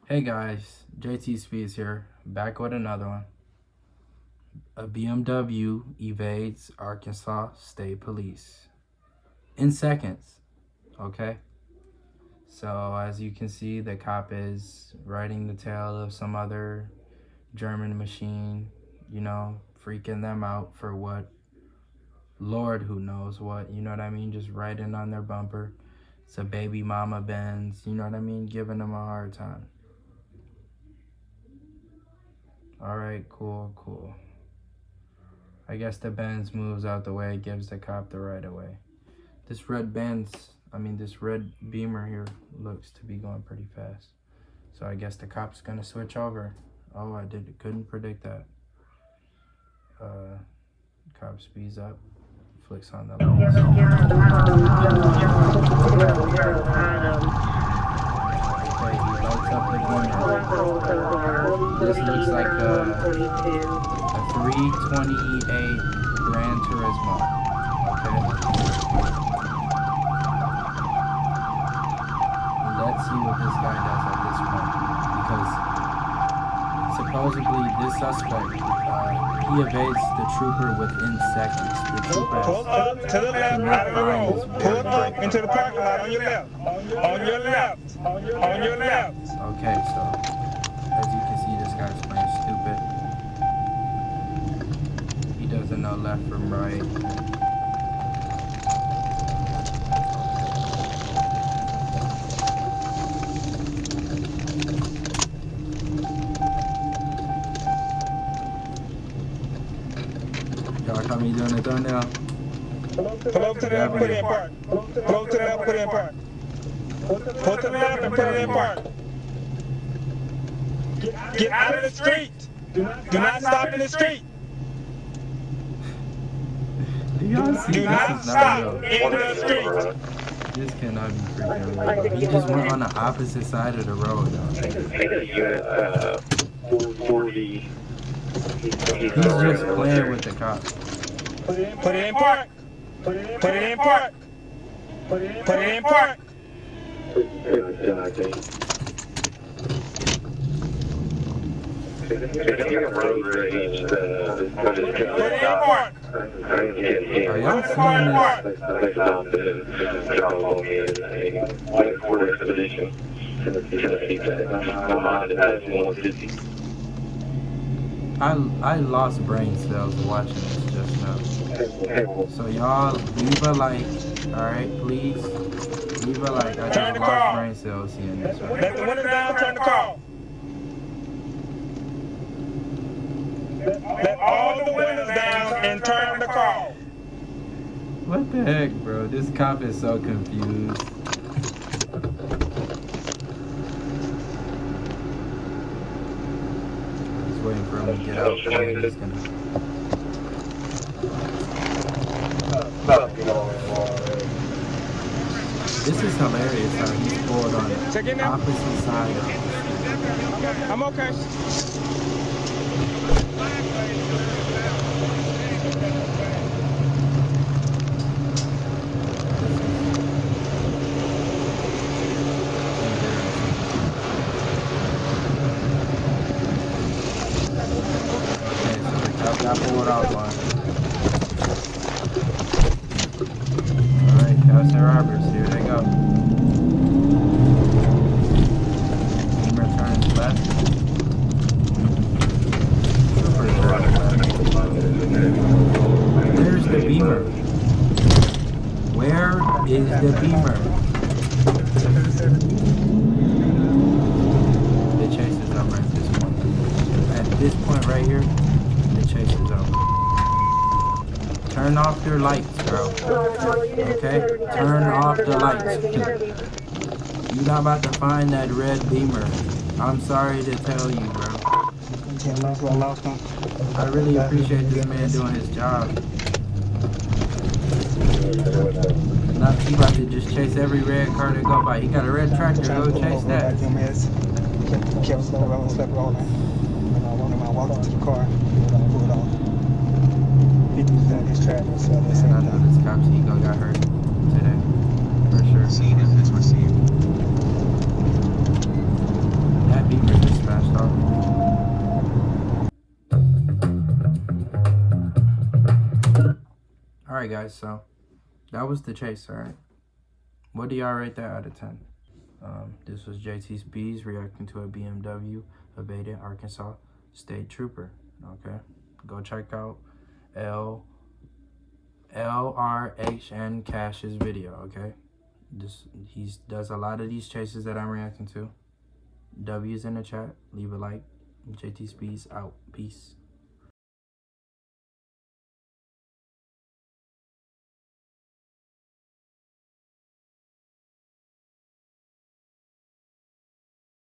Hey guys, JTSpeeds here, back with another one. A BMW evades Arkansas State Police in seconds, okay? So as you can see, the cop is riding the tail of some other German machine, freaking them out for what? Lord who knows what, you know what I mean? Just riding on their bumper. It's a baby mama Benz, you know what I mean? Giving them a hard time. Alright, cool. I guess the Benz moves out the way, gives the cop the right of way. This red Beamer here looks to be going pretty fast. So I guess the cop's gonna switch over. Oh, couldn't predict that. Cop speeds up, flicks on the lights. Okay, he lights up the Beamer. This looks like a 328 Gran Turismo, okay? Let's see what this guy does at this point, because supposedly this suspect, he evades the trooper within seconds. The trooper pull up to the left out of the road. Pull up into the parking lot on your left. On your left. On your left. Okay, so as you can see, this guy's playing stupid. He doesn't know left from right. Y'all caught me doing the thumbnail. Pull up to the left, put in park. Pull up to the left, put in park. Pull to the left and put it in park. Get out of the street. Do not stop in the street. Do not stop in the street. This cannot be freaking real. He just went on the opposite side of the road, y'all. He's just playing with the cops. Put it in park. Put it in park. Put it in park. Put it in park. Are y'all seeing this? I lost brain cells watching this just now. So y'all leave a like, alright, please. Leave a like. I just lost brain cells seeing this right. Let the windows down, turn the car. Let all the windows down and turn the car. What the heck, bro? This cop is so confused. He's waiting for him to get out. He's gonna... This is hilarious how he's pulled on the opposite side of the street. I'm okay. Got pulled off on. Alright, cops and robbers, here they go. Beamer turns left. Where's the Beamer? Where is the Beamer? The chase is over at this point. At this point right here, chase is over. Turn off your lights, bro. Okay? Turn off the lights. You're not about to find that red Beamer. I'm sorry to tell you, bro. I really appreciate this man doing his job. Not he about to just chase every red car that go by. He got a red tractor, go chase that. Kept slow rolling, slept rolling. And I walked to the car. His traffic, so they I know this cop's ego got hurt today, for sure. Scene is received. That Beamer Alright guys, so that was the chase, alright? What do y'all rate that out of 10? This was JTSpeeds reacting to a BMW evaded Arkansas State Trooper. Okay, go check out LRHN Cash's video. Okay, he does a lot of these chases that I'm reacting to. W's in the chat. Leave a like. JTSpeeds out. Peace.